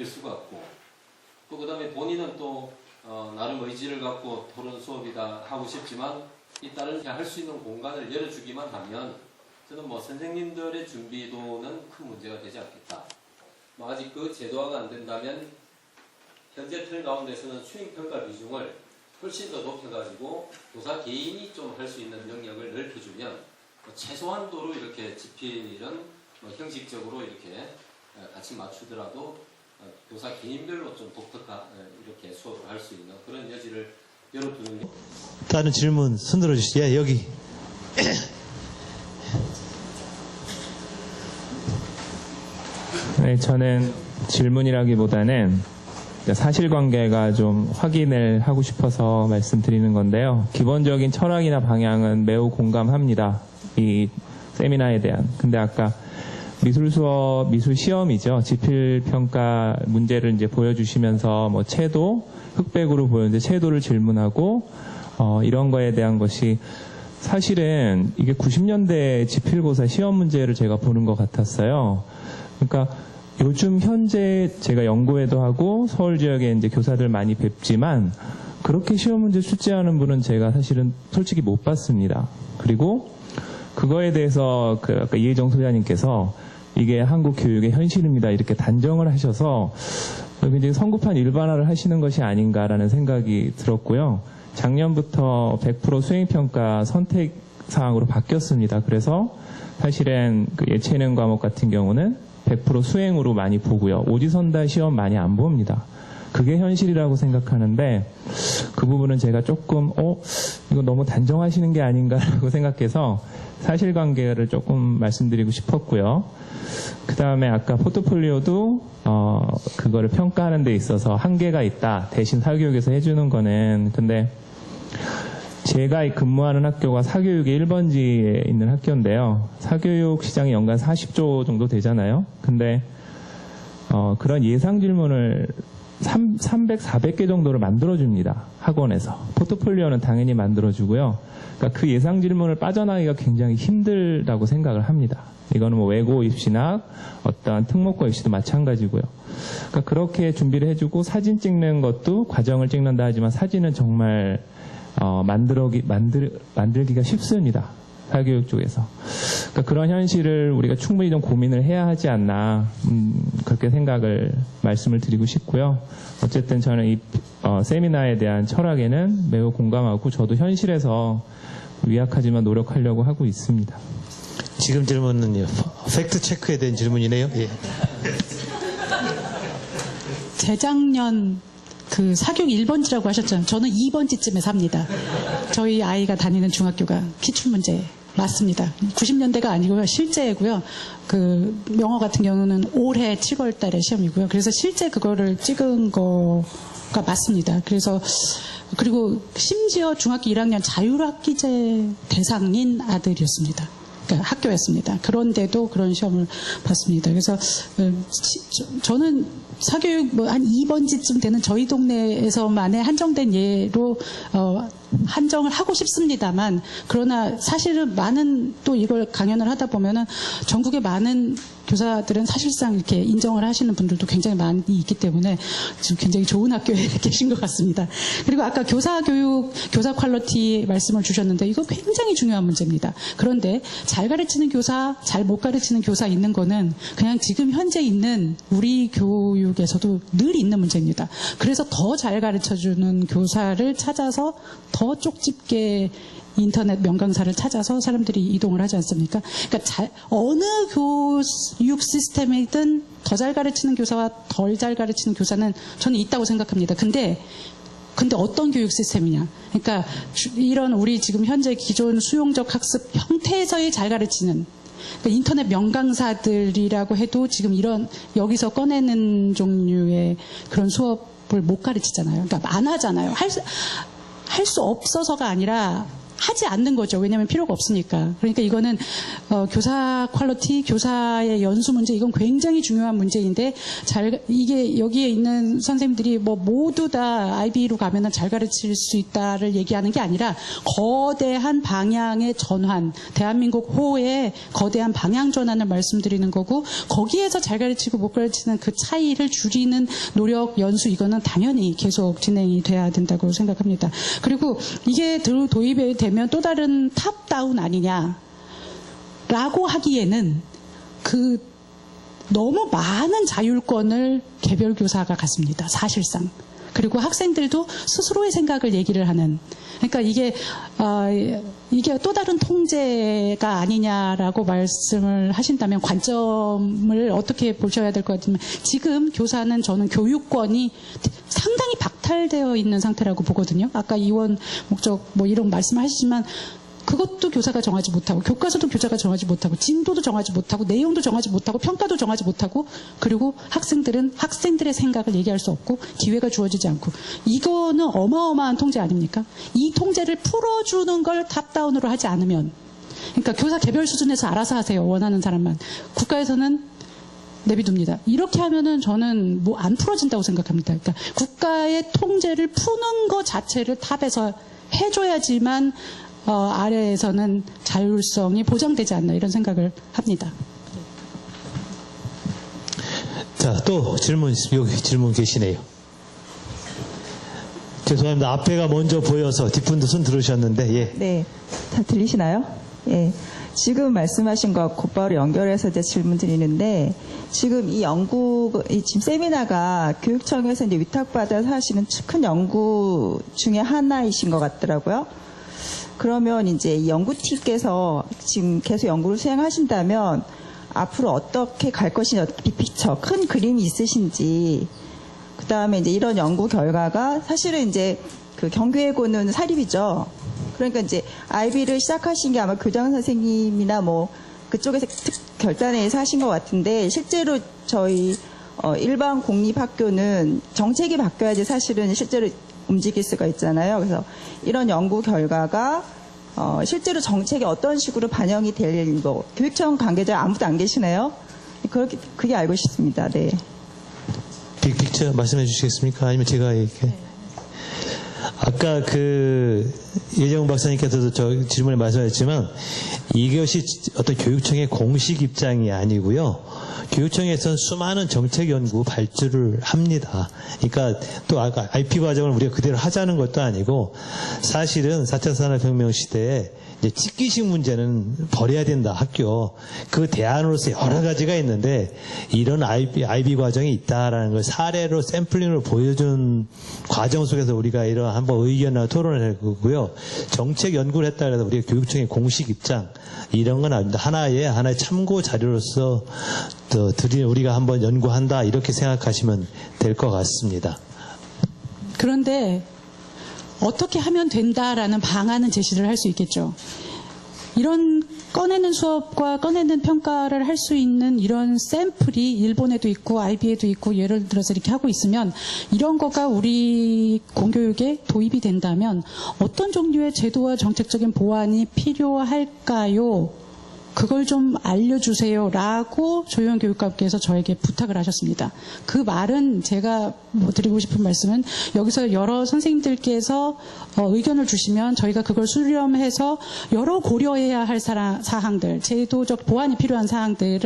견딜 수가 없고, 또 그 다음에 본인은 또 나름 의지를 갖고 토론 수업이다 하고 싶지만 이 다른 할 수 있는 공간을 열어주기만 하면 저는 뭐 선생님들의 준비도는 큰 문제가 되지 않겠다. 뭐 아직 그 제도화가 안 된다면 현재 틀 가운데서는 수행평가 비중을 훨씬 더 높여가지고 교사 개인이 좀 할 수 있는 영역을 넓혀주면 뭐 최소한도로 이렇게 지필은 뭐 형식적으로 이렇게 같이 맞추더라도 교사 개인별로 좀 독특한 이렇게 수업을 할 수 있는 그런 여지를 열어두는 게. 다른 질문 손들어 주시죠. 예, 여기. 네, 저는 질문이라기보다는 사실관계가 좀 확인을 하고 싶어서 말씀드리는 건데요. 기본적인 철학이나 방향은 매우 공감합니다. 이 세미나에 대한. 근데 아까 미술 수업, 미술 시험이죠. 지필평가 문제를 이제 보여주시면서 뭐 채도, 흑백으로 보였는데 채도를 질문하고, 이런 거에 대한 것이 사실은 이게 90년대 지필고사 시험 문제를 제가 보는 것 같았어요. 그러니까 요즘 현재 제가 연구회도 하고 서울 지역에 이제 교사들 많이 뵙지만 그렇게 시험 문제 출제하는 분은 제가 사실은 솔직히 못 봤습니다. 그리고 그거에 대해서 아까 이혜정 소장님께서 이게 한국 교육의 현실입니다 이렇게 단정을 하셔서 굉장히 성급한 일반화를 하시는 것이 아닌가라는 생각이 들었고요. 작년부터 100% 수행평가 선택 사항으로 바뀌었습니다. 그래서 사실은 그 예체능 과목 같은 경우는 100% 수행으로 많이 보고요. 오지선다 시험 많이 안 봅니다. 그게 현실이라고 생각하는데 그 부분은 제가 조금 이거 너무 단정하시는 게 아닌가라고 생각해서 사실관계를 조금 말씀드리고 싶었고요. 그 다음에 아까 포트폴리오도 그거를 평가하는 데 있어서 한계가 있다. 대신 사교육에서 해주는 거는. 근데 제가 근무하는 학교가 사교육의 1번지에 있는 학교인데요. 사교육 시장이 연간 40조 정도 되잖아요. 근데 그런 예상 질문을 300, 400개 정도를 만들어줍니다. 학원에서. 포트폴리오는 당연히 만들어주고요. 그러니까 그 예상 질문을 빠져나가기가 굉장히 힘들다고 생각을 합니다. 이거는 뭐 외고 입시나 어떠한 특목고 입시도 마찬가지고요. 그러니까 그렇게 준비를 해주고 사진 찍는 것도 과정을 찍는다 하지만 사진은 정말 만들기가 쉽습니다. 사교육 쪽에서. 그러니까 그런 현실을 우리가 충분히 좀 고민을 해야 하지 않나 그렇게 생각을 말씀을 드리고 싶고요. 어쨌든 저는 이 세미나에 대한 철학에는 매우 공감하고 저도 현실에서 위약하지만 노력하려고 하고 있습니다. 지금 질문은요. 팩트 체크에 대한 질문이네요. 예. 재작년 그 사교육 1번지라고 하셨잖아요. 저는 2번지쯤에 삽니다. 저희 아이가 다니는 중학교가 기출 문제 맞습니다. 90년대가 아니고요. 실제고요. 그 영어 같은 경우는 올해 7월 달에 시험이고요. 그래서 실제 그거를 찍은 거가 맞습니다. 그래서 그리고 심지어 중학교 1학년 자율학기제 대상인 아들이었습니다. 그러니까 학교였습니다. 그런데도 그런 시험을 봤습니다. 그래서 저는 사교육 뭐 한 2번지쯤 되는 저희 동네에서만의 한정된 예로 한정을 하고 싶습니다만, 그러나 사실은 많은 또 이걸 강연을 하다 보면은 전국의 많은 교사들은 사실상 이렇게 인정을 하시는 분들도 굉장히 많이 있기 때문에 지금 굉장히 좋은 학교에 계신 것 같습니다. 그리고 아까 교사 교육, 교사 퀄리티 말씀을 주셨는데 이거 굉장히 중요한 문제입니다. 그런데 잘 가르치는 교사, 잘 못 가르치는 교사 있는 거는 그냥 지금 현재 있는 우리 교육에서도 늘 있는 문제입니다. 그래서 더 잘 가르쳐주는 교사를 찾아서 더 쪽집게 인터넷 명강사를 찾아서 사람들이 이동을 하지 않습니까? 그러니까 어느 교육 시스템이든 더 잘 가르치는 교사와 덜 잘 가르치는 교사는 저는 있다고 생각합니다. 근데 어떤 교육 시스템이냐? 그러니까 이런 우리 지금 현재 기존 수용적 학습 형태에서의 잘 가르치는, 그러니까 인터넷 명강사들이라고 해도 지금 이런 여기서 꺼내는 종류의 그런 수업을 못 가르치잖아요. 그러니까 안 하잖아요. 할 수 없어서가 아니라 하지 않는 거죠. 왜냐하면 필요가 없으니까. 그러니까 이거는 교사 퀄리티, 교사의 연수 문제, 이건 굉장히 중요한 문제인데 이게 여기에 있는 선생님들이 뭐 모두 다 IB로 가면은 잘 가르칠 수 있다를 얘기하는 게 아니라 거대한 방향의 전환, 대한민국 호의 거대한 방향 전환을 말씀드리는 거고, 거기에서 잘 가르치고 못 가르치는 그 차이를 줄이는 노력, 연수, 이거는 당연히 계속 진행이 돼야 된다고 생각합니다. 그리고 이게 도입이 되면 또 다른 탑다운 아니냐라고 하기에는 너무 많은 자율권을 개별 교사가 갖습니다. 사실상. 그리고 학생들도 스스로의 생각을 얘기를 하는. 그러니까 이게 또 다른 통제가 아니냐라고 말씀을 하신다면 관점을 어떻게 보셔야 될 것 같으면, 지금 교사는 저는 교육권이 상당히 박탈되어 있는 상태라고 보거든요. 아까 이원 목적 뭐 이런 말씀하시지만 그것도 교사가 정하지 못하고, 교과서도 교사가 정하지 못하고, 진도도 정하지 못하고, 내용도 정하지 못하고, 평가도 정하지 못하고, 그리고 학생들은 학생들의 생각을 얘기할 수 없고 기회가 주어지지 않고, 이거는 어마어마한 통제 아닙니까? 이 통제를 풀어주는 걸 탑다운으로 하지 않으면, 그러니까 교사 개별 수준에서 알아서 하세요. 원하는 사람만. 국가에서는 내비둡니다. 이렇게 하면은 저는 뭐 안 풀어진다고 생각합니다. 그러니까 국가의 통제를 푸는 것 자체를 탑에서 해줘야지만 아래에서는 자율성이 보장되지 않나, 이런 생각을 합니다. 자, 또 여기 질문 계시네요. 죄송합니다. 앞에가 먼저 보여서 뒷분도 손 들으셨는데, 예. 네, 다 들리시나요? 예. 지금 말씀하신 거 곧바로 연결해서 이제 질문 드리는데, 지금 지금 세미나가 교육청에서 이제 위탁받아서 하시는 큰 연구 중에 하나이신 것 같더라고요. 그러면 이제 이 연구팀께서 지금 계속 연구를 수행하신다면 앞으로 어떻게 갈 것인지, 빅피처, 큰 그림이 있으신지, 그 다음에 이제 이런 연구 결과가 사실은 이제 그 경교외고는 사립이죠. 그러니까 이제 IB를 시작하신 게 아마 교장 선생님이나 뭐 그쪽에서 결단해서 하신 것 같은데, 실제로 저희 일반 공립학교는 정책이 바뀌어야지 사실은 실제로 움직일 수가 있잖아요. 그래서 이런 연구 결과가 실제로 정책에 어떤 식으로 반영이 될, 뭐 교육청 관계자 아무도 안 계시네요. 그게 알고 싶습니다. 네. 빅픽처 말씀해 주시겠습니까? 아니면 제가 이렇게. 아까 예정 박사님께서도 저 질문에 말씀하셨지만, 이것이 어떤 교육청의 공식 입장이 아니고요. 교육청에서는 수많은 정책 연구 발주를 합니다. 그러니까 또 아까 IP 과정을 우리가 그대로 하자는 것도 아니고, 사실은 4차 산업혁명 시대에 이제 찍기식 문제는 버려야 된다, 학교. 그 대안으로서 여러 가지가 있는데, 이런 IB 과정이 있다라는 걸 사례로 샘플링으로 보여준 과정 속에서 우리가 이런 한번 의견이나 토론을 할 거고요. 정책 연구를 했다 그래서 우리가 교육청의 공식 입장, 이런 건 아닙니다. 하나의 참고 자료로서 우리가 한번 연구한다, 이렇게 생각하시면 될 것 같습니다. 그런데 어떻게 하면 된다라는 방안은 제시를 할 수 있겠죠. 이런 꺼내는 수업과 꺼내는 평가를 할 수 있는 이런 샘플이 일본에도 있고 IB에도 있고, 예를 들어서 이렇게 하고 있으면, 이런 거가 우리 공교육에 도입이 된다면 어떤 종류의 제도와 정책적인 보완이 필요할까요? 그걸 좀 알려주세요라고 조희원 교육감께서 저에게 부탁을 하셨습니다. 그 말은 제가 드리고 싶은 말씀은, 여기서 여러 선생님들께서 의견을 주시면 저희가 그걸 수렴해서 여러 고려해야 할 사항들, 제도적 보완이 필요한 사항들을